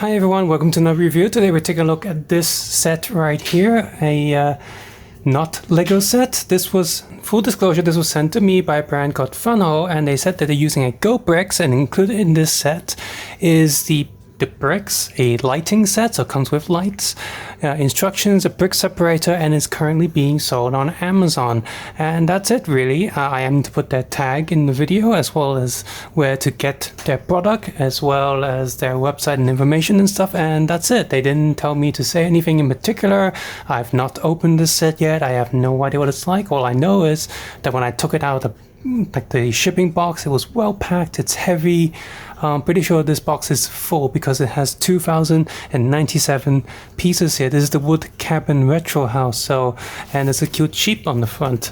Hi everyone, welcome to another review. Today we're taking a look at this set right here, a not Lego set. This was, full disclosure, this was sent to me by a brand called Funwhole, and they said that they're using a Go bricks, and included in this set is the bricks, a lighting set, so it comes with lights, instructions, a brick separator, and is currently being sold on Amazon. And that's it really. I am to put their tag in the video, as well as where to get their product, as well as their website and information and stuff, and that's it. They didn't tell me to say anything in particular. I've not opened this set yet. I have no idea what it's like. All I know is that when I took it out of the shipping box, it was well packed, it's heavy. I'm pretty sure this box is full because it has 2,097 pieces here. This is the wood cabin retro house, so, and there's a cute sheep on the front.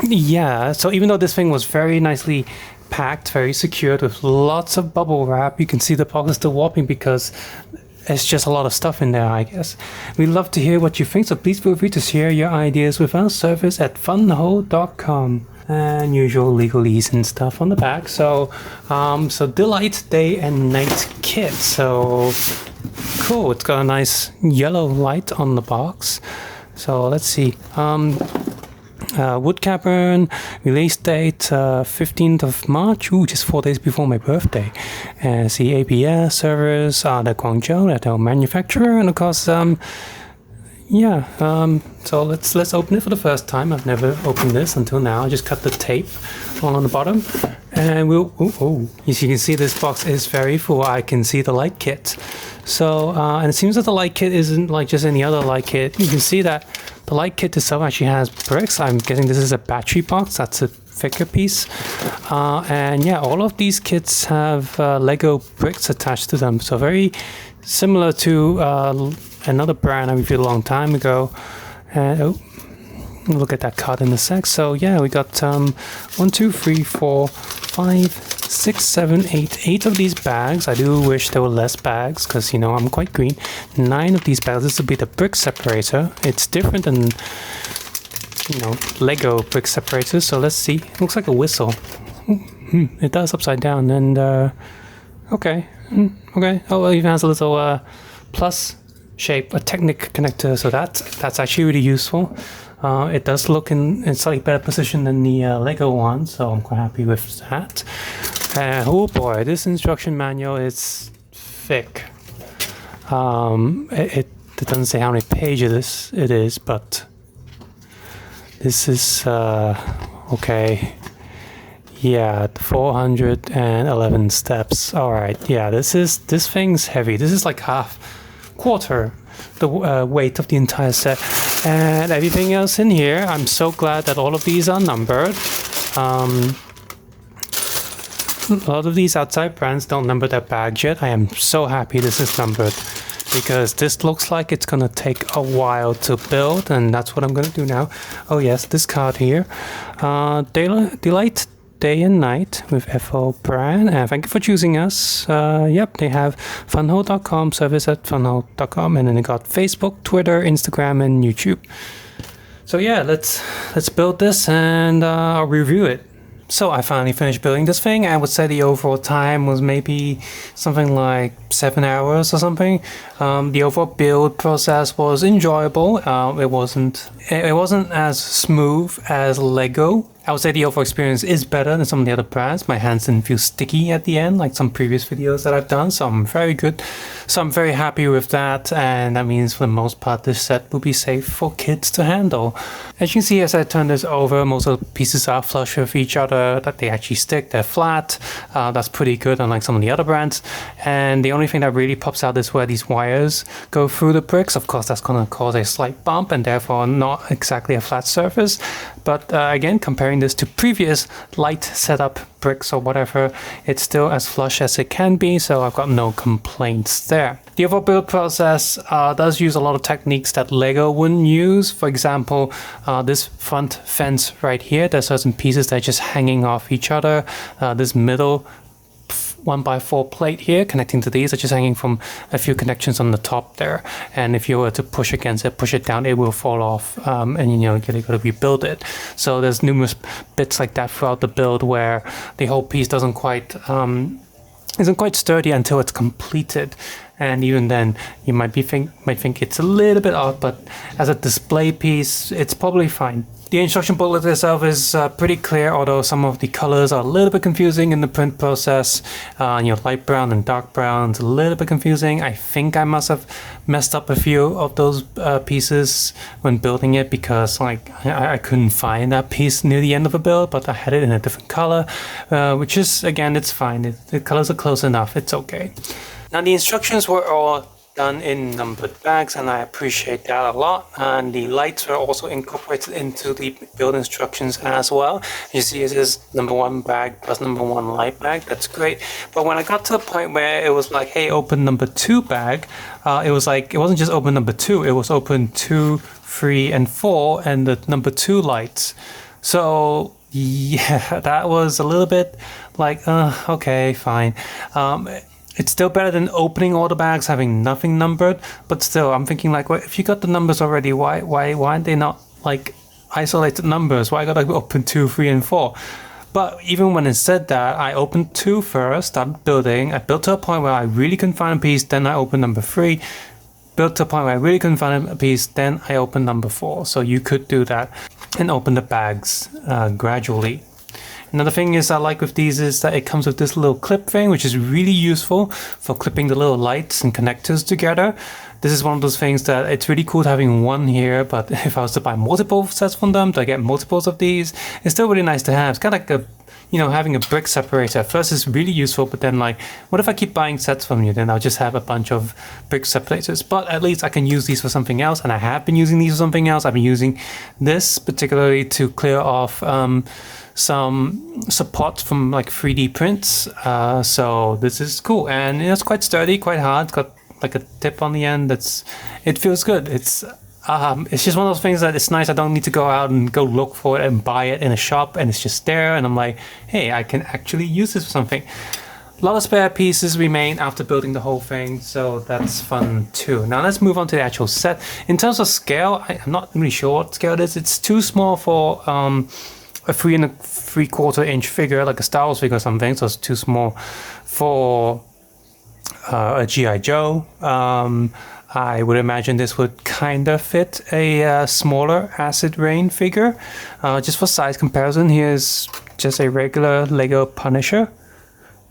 Yeah, so even though this thing was very nicely packed, very secured with lots of bubble wrap, you can see the box is still warping because it's just a lot of stuff in there, I guess. We'd love to hear what you think, so please feel free to share your ideas with us. Service at funwhole.com. And usual legalese and stuff on the back. So, Delight Day and Night kit. So cool. It's got a nice yellow light on the box. So let's see. Wood cavern, release date 15th of March, just 4 days before my birthday. See ABS servers, the Guangzhou, that our manufacturer, and of course, so let's open it for the first time. I've never opened this until now. I just cut the tape on the bottom, and as you can see, this box is very full. I can see the light kit. So, and it seems that the light kit isn't like just any other light kit. You can see that the light kit itself actually has bricks. I'm guessing this is a battery box. That's a thicker piece. And yeah, all of these kits have Lego bricks attached to them. So very similar to another brand I reviewed a long time ago. And we'll look at that card in a sec. So yeah, we got 1, 2, 3, 4, 5, 6, 7, 8 of these bags. I do wish there were less bags because, you know, I'm quite green. 9 of these bags. This will be the brick separator. It's different than, you know, Lego brick separators. So let's see. It looks like a whistle. It does upside down. And okay. Oh, it even has a little plus shape, a Technic connector, so that's actually really useful. It does look in slightly better position than the Lego one, so I'm quite happy with that. Oh boy, this instruction manual is thick. It doesn't say how many pages it is, but this is okay. Yeah, 411 steps. All right, yeah, this thing's heavy. This is like quarter the weight of the entire set, and everything else in here. I'm so glad that all of these are numbered. A lot of these outside brands don't number their bags yet. I am so happy this is numbered because this looks like it's gonna take a while to build, and that's what I'm gonna do now. Oh yes, this card here, Delight Day and Night with FO brand, and thank you for choosing us. Yep, they have funwhole.com, service at funwhole.com, and then they got Facebook, Twitter, Instagram, and YouTube. So yeah, let's build this, and I'll review it. So I finally finished building this thing. I would say the overall time was maybe something like 7 hours or something. The overall build process was enjoyable. It wasn't as smooth as Lego. I would say the overall experience is better than some of the other brands. My hands didn't feel sticky at the end like some previous videos that I've done, so I'm very good. So I'm very happy with that, and that means for the most part this set will be safe for kids to handle. As you can see, as I turn this over, most of the pieces are flush with each other, that they actually stick, they're flat. That's pretty good unlike some of the other brands. And the only thing that really pops out is where these wires go through the bricks. Of course, that's going to cause a slight bump and therefore not exactly a flat surface. But again, comparing this to previous light setup bricks or whatever, it's still as flush as it can be, so I've got no complaints there. The overall build process does use a lot of techniques that Lego wouldn't use. For example, this front fence right here, there's certain pieces that are just hanging off each other. This middle 1x4 plate here connecting to these are just hanging from a few connections on the top there, and if you were to push against it, push it down, it will fall off, and you know, you gotta rebuild it. So there's numerous bits like that throughout the build where the whole piece doesn't quite isn't quite sturdy until it's completed, and even then you might think it's a little bit off, but as a display piece it's probably fine. The instruction booklet itself is pretty clear, although some of the colors are a little bit confusing in the print process. Light brown and dark brown is a little bit confusing. I think I must have messed up a few of those pieces when building it, because I couldn't find that piece near the end of a build, but I had it in a different color, which is, again, it's fine. The colors are close enough. It's okay. Now the instructions were all done in numbered bags, and I appreciate that a lot. And the lights were also incorporated into the build instructions as well. You see it is number 1 bag plus number 1 light bag. That's great. But when I got to the point where it was like, hey, open number 2 bag, it was like, it wasn't just open number 2, it was open 2, 3, and 4, and the number 2 lights. So yeah, that was a little bit like, okay, fine. It's still better than opening all the bags, having nothing numbered, but still, I'm thinking like, well, if you got the numbers already, why aren't they not like isolated numbers? Why gotta open 2, 3, and 4? But even when it said that, I opened 2 first, started building. I built to a point where I really couldn't find a piece, then I opened number 3. Built to a point where I really couldn't find a piece, then I opened number 4. So you could do that and open the bags gradually. Another thing is I like with these is that it comes with this little clip thing, which is really useful for clipping the little lights and connectors together. This is one of those things that it's really cool having one here, but if I was to buy multiple sets from them, to get multiples of these, it's still really nice to have. It's kind of like having a brick separator. At first it's really useful, but then like, what if I keep buying sets from you? Then I'll just have a bunch of brick separators. But at least I can use these for something else, and I have been using these for something else. I've been using this particularly to clear off some support from like 3D prints. So this is cool, and it's quite sturdy, quite hard. It's got like a tip on the end. It feels good. It's just one of those things that it's nice. I don't need to go out and go look for it and buy it in a shop, and it's just there, and I'm like, hey, I can actually use this for something. A lot of spare pieces remain after building the whole thing, so that's fun too. Now let's move on to the actual set. In terms of scale, I'm not really sure what scale it is. It's too small for a 3 3/4 inch figure, like a Star Wars figure or something, so it's too small for a G.I. Joe. I would imagine this would kind of fit a smaller Acid Rain figure. Just for size comparison, here's just a regular Lego Punisher.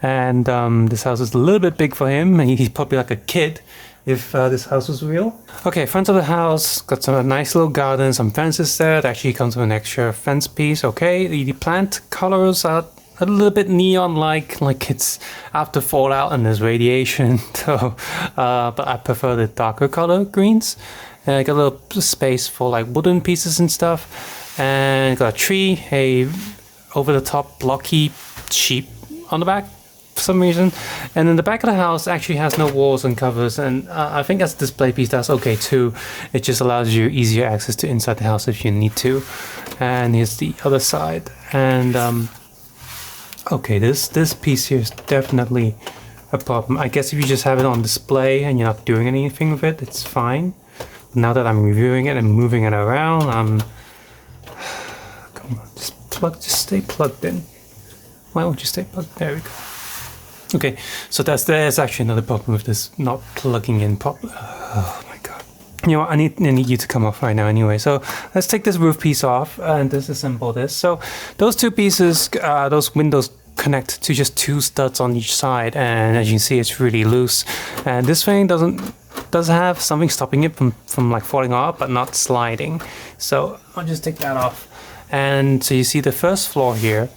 And this house is a little bit big for him. He's probably like a kid if this house was real. Okay, front of the house, got some nice little garden, some fences there. It actually comes with an extra fence piece. Okay, the plant colors are a little bit neon-like it's after fallout and there's radiation. So, but I prefer the darker color greens. And I got a little space for like wooden pieces and stuff. And got a tree, a over-the-top blocky sheep on the back for some reason. And then the back of the house actually has no walls and covers, and I think as a display piece that's okay too. It just allows you easier access to inside the house if you need to. And here's the other side. And okay, this piece here is definitely a problem. I guess if you just have it on display and you're not doing anything with it, it's fine. But now that I'm reviewing it and moving it around, come on, just stay plugged in. Why won't you stay plugged? There we go. Okay, so there's actually another problem with this not plugging in properly. Oh my god. You know what, I need you to come off right now anyway. So let's take this roof piece off and disassemble this. So those two pieces, those windows connect to just 2 studs on each side, and as you can see, it's really loose. And this thing does have something stopping it from like falling off, but not sliding. So I'll just take that off. And so you see the first floor here.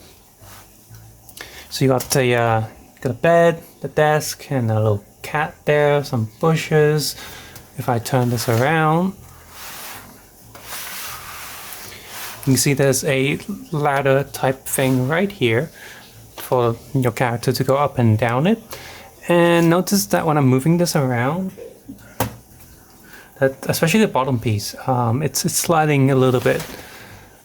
So you got a bed, the desk, and a little cat there, some bushes. If I turn this around, you can see there's a ladder type thing right here for your character to go up and down it. And notice that when I'm moving this around, that especially the bottom piece, it's sliding a little bit.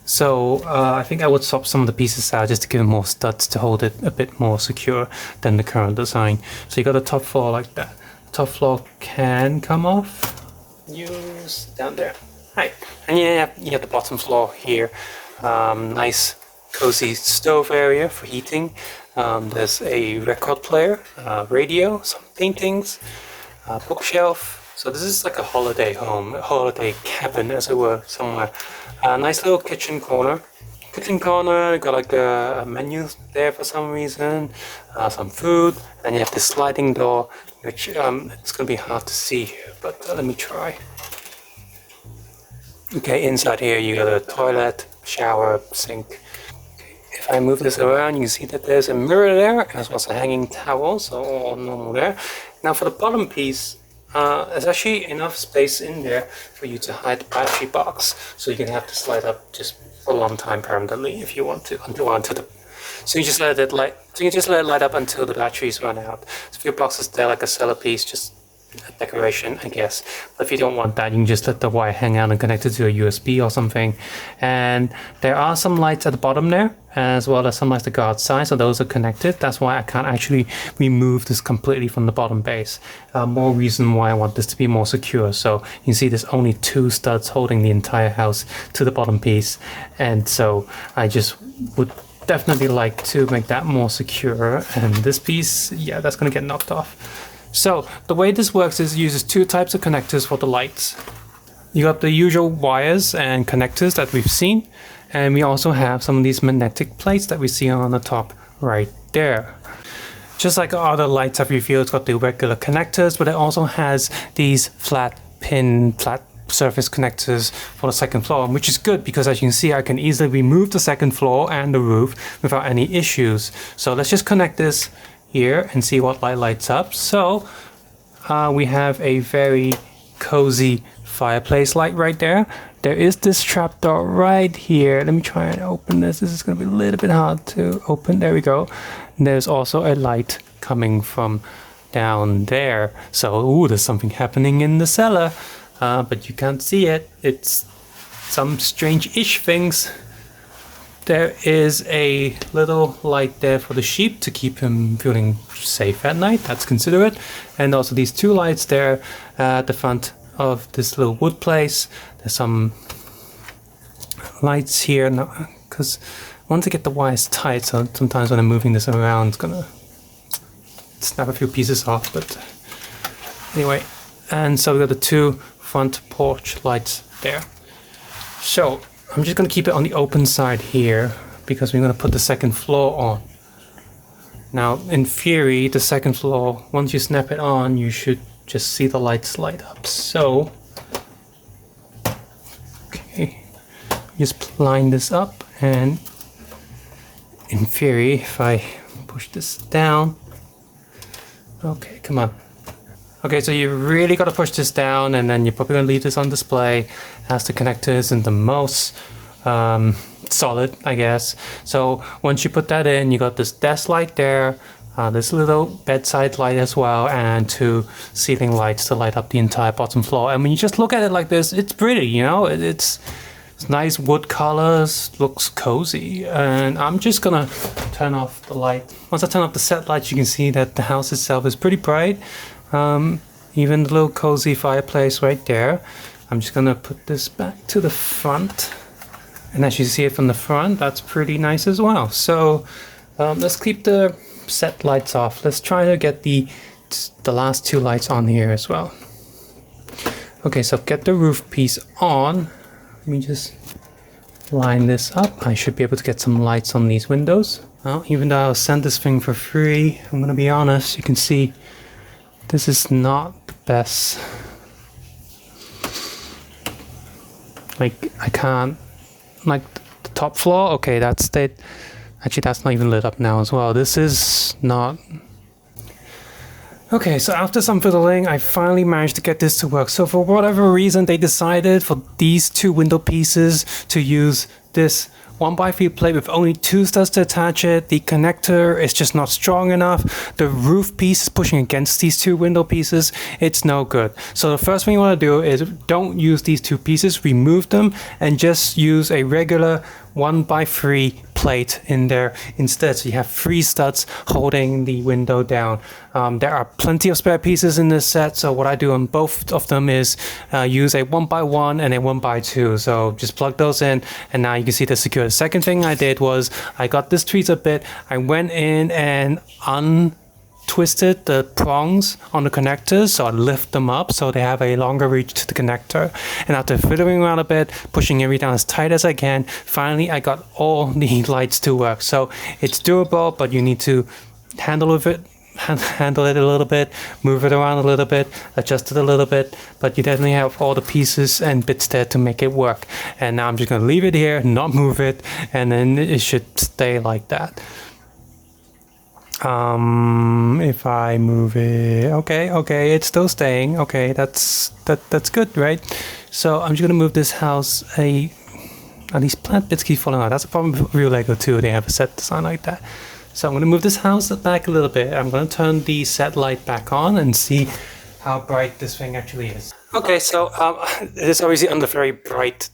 So I think I would swap some of the pieces out just to give it more studs to hold it a bit more secure than the current design. So you got the top floor like that. The top floor can come off. Use down there. Right. And you have the bottom floor here. Nice cozy stove area for heating. There's a record player, radio, some paintings, bookshelf. So this is like a holiday home, a holiday cabin as it were, somewhere. Nice little kitchen corner. Got like a menu there for some reason, some food, and you have this sliding door, which it's going to be hard to see here, but let me try. Okay, inside here you got a toilet, shower, sink. If I move this around, you can see that there's a mirror there, as well as a hanging towel, so all normal there. Now for the bottom piece, there's actually enough space in there for you to hide the battery box, so you can have to slide up just for a long time permanently if you want to, so you just let it light up until the batteries run out. So if your box is there like a cellar-piece, just a decoration, I guess. But if you don't want that, you can just let the wire hang out and connect it to a USB or something. And there are some lights at the bottom there, as well as some lights that go outside, so those are connected. That's why I can't actually remove this completely from the bottom base. More reason why I want this to be more secure. So you can see there's only 2 studs holding the entire house to the bottom piece, and so I just would definitely like to make that more secure. And this piece, yeah, that's gonna get knocked off. So the way this works is it uses 2 types of connectors for the lights. You got the usual wires and connectors that we've seen, and we also have some of these magnetic plates that we see on the top right there. Just like other lights have revealed, it's got the regular connectors, but it also has these flat surface connectors for the second floor, which is good because as you can see, I can easily remove the second floor and the roof without any issues. So let's just connect this here and see what light lights up. So we have a very cozy fireplace light right there. There is this trapdoor right here. Let me try and open this. This is going to be a little bit hard to open. There we go. And there's also a light coming from down there. So ooh, there's something happening in the cellar, but you can't see it. It's some strange-ish things. There is a little light there for the sheep to keep him feeling safe at night. That's considerate. And also these 2 lights there at the front of this little wood place. There's some lights here now because I want to get the wires tight, so sometimes when I'm moving this around it's gonna snap a few pieces off, but anyway. And so we got the 2 front porch lights there. So I'm just going to keep it on the open side here because we're going to put the second floor on. Now, in theory, the second floor, once you snap it on, you should just see the lights light up. So, okay, just line this up, and in theory, if I push this down, okay, come on. Okay, so you really got to push this down, and then you're probably going to leave this on display as the connectors and the most solid, I guess. So once you put that in, you got this desk light there, this little bedside light as well, and 2 ceiling lights to light up the entire bottom floor. And when you just look at it like this, it's pretty, you know, it's nice wood colors, looks cozy. And I'm just gonna turn off the light. Once I turn off the set lights, you can see that the house itself is pretty bright. Even the little cozy fireplace right there. I'm just gonna put this back to the front, and as you see it from the front, that's pretty nice as well. So let's keep the set lights off. Let's try to get the last 2 lights on here as well. Okay, so get the roof piece on. Let me just line this up. I should be able to get some lights on these windows. Well, even though I'll send this thing for free, I'm gonna be honest, you can see this is not the best. Like, I can't, like the top floor, okay, that's it. Actually, that's not even lit up now as well. This is not. Okay, so after some fiddling, I finally managed to get this to work. So for whatever reason, they decided for these 2 window pieces to use this 1x3 plate with only 2 studs to attach it. The connector is just not strong enough. The roof piece is pushing against these 2 window pieces. It's no good. So the first thing you want to do is don't use these 2 pieces, remove them, and just use a regular 1x3 plate in there instead, so you have 3 studs holding the window down. There are plenty of spare pieces in this set, so what I do on both of them is use a 1x1 and a 1x2, so just plug those in and now you can see they're secure. The second thing I did was I got this tweezer bit, I went in and twisted the prongs on the connectors, so I lift them up so they have a longer reach to the connector, and after fiddling around a bit, pushing everything down as tight as I can, finally I got all the lights to work. So it's durable, but you need to handle it a little bit, move it around a little bit, adjust it a little bit, but you definitely have all the pieces and bits there to make it work. And now I'm just going to leave it here, not move it, and then it should stay like that. If I move it, okay, it's still staying. Okay, that's good, right? So I'm just gonna move this house. These plant bits keep falling out. That's a problem with real Lego too. They have a set design like that. So I'm gonna move this house back a little bit. I'm gonna turn the set light back on and see how bright this thing actually is. Okay, so it is obviously under very bright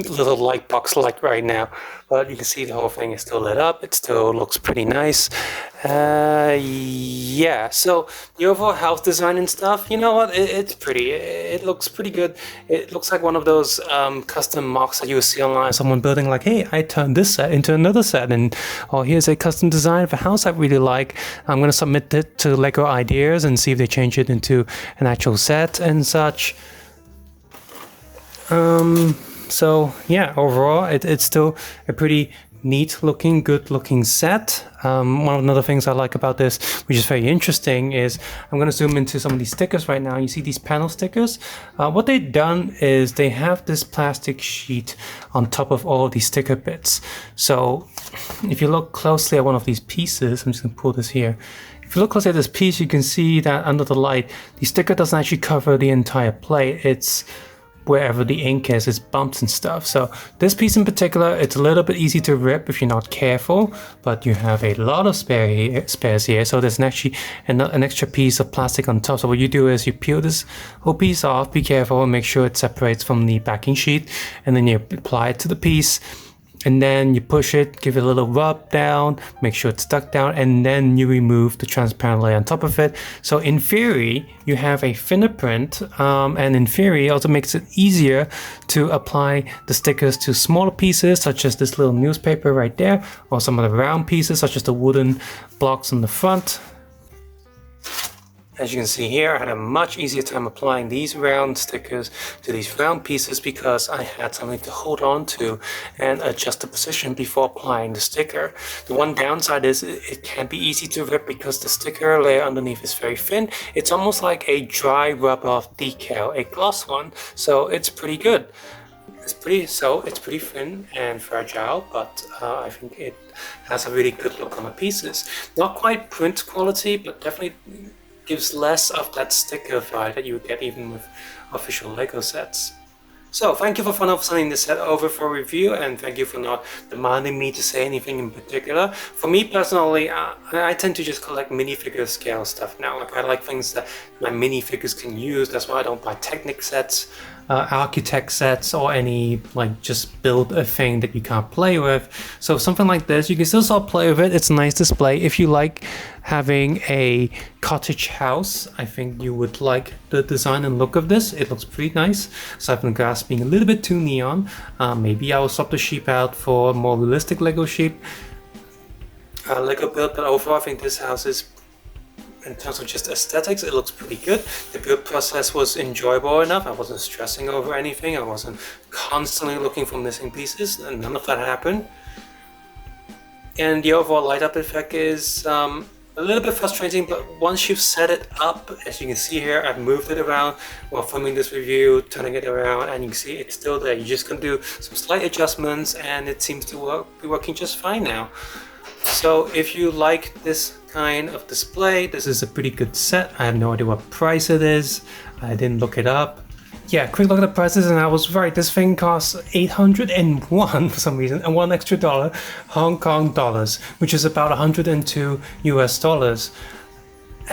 little light box light right now, but you can see the whole thing is still lit up. It still looks pretty nice. Yeah, so the overall house design and stuff, you know what, it's pretty. It looks pretty good. It looks like one of those custom mocks that you see online, someone building like, hey, I turned this set into another set, and oh, here's a custom design of a house I really like. I'm gonna submit it to Lego Ideas and see if they change it into an actual set and such. So yeah, overall it's still a pretty neat looking, good looking set. One of the other things I like about this, which is very interesting, is I'm going to zoom into some of these stickers right now. You see these panel stickers? What they've done is they have this plastic sheet on top of all of these sticker bits. So if you look closely at one of these pieces, I'm just going to pull this here. If you look closely at this piece, you can see that under the light, the sticker doesn't actually cover the entire plate. It's wherever the ink is, it's bumps and stuff. So this piece in particular, it's a little bit easy to rip if you're not careful, but you have a lot of spares here. So there's actually an extra piece of plastic on top. So what you do is you peel this whole piece off, be careful and make sure it separates from the backing sheet, and then you apply it to the piece. And then you push it, give it a little rub down, make sure it's stuck down, and then you remove the transparent layer on top of it. So in theory, you have a thinner print, and in theory, it also makes it easier to apply the stickers to smaller pieces, such as this little newspaper right there, or some of the round pieces, such as the wooden blocks on the front. As you can see here, I had a much easier time applying these round stickers to these round pieces because I had something to hold on to and adjust the position before applying the sticker. The one downside is it can be easy to rip because the sticker layer underneath is very thin. It's almost like a dry rub-off decal, a gloss one, so it's pretty good. It's pretty thin and fragile, but I think it has a really good look on the pieces. Not quite print quality, but definitely gives less of that sticker vibe that you would get even with official Lego sets. So thank you for Funwhole sending this set over for review, and thank you for not demanding me to say anything in particular. For me personally, I tend to just collect minifigure scale stuff now. Like I like things that my minifigures can use. That's why I don't buy Technic sets, architect sets, or any like just build a thing that you can't play with. So something like this, you can still play with it. It's a nice display. If you like having a cottage house, I think you would like the design and look of this. It looks pretty nice. Aside from the grass being a little bit too neon, maybe I will swap the sheep out for a more realistic Lego sheep. Lego build, but overall I think this house is, in terms of just aesthetics, it looks pretty good. The build process was enjoyable enough. I wasn't stressing over anything. I wasn't constantly looking for missing pieces, and none of that happened. And the overall light up effect is a little bit frustrating, but once you've set it up, as you can see here, I've moved it around while filming this review, turning it around, and you can see it's still there. You just can do some slight adjustments and it seems to be working just fine now. So if you like this kind of display, this is a pretty good set. I have no idea what price it is. I didn't look it up. Yeah, quick look at the prices and I was right. This thing costs 801 for some reason, and $1 extra Hong Kong dollars, which is about 102 US dollars.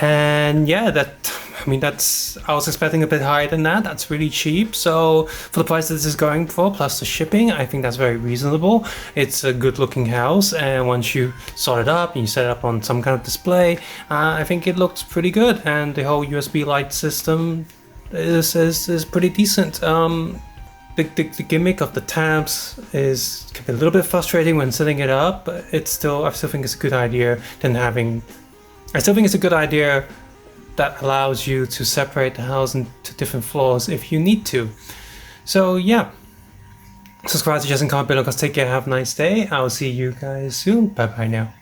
And yeah, that's, I was expecting a bit higher than that. That's really cheap. So for the price that this is going for, plus the shipping, I think that's very reasonable. It's a good looking house, and once you sort it up and you set it up on some kind of display, I think it looks pretty good. And the whole USB light system is pretty decent. The gimmick of the tabs can be a little bit frustrating when setting it up, but I still think it's a good idea I still think it's a good idea that allows you to separate the house into different floors if you need to. So yeah, subscribe to Just and Comment below, guys. Take care, have a nice day. I'll see you guys soon. Bye bye now.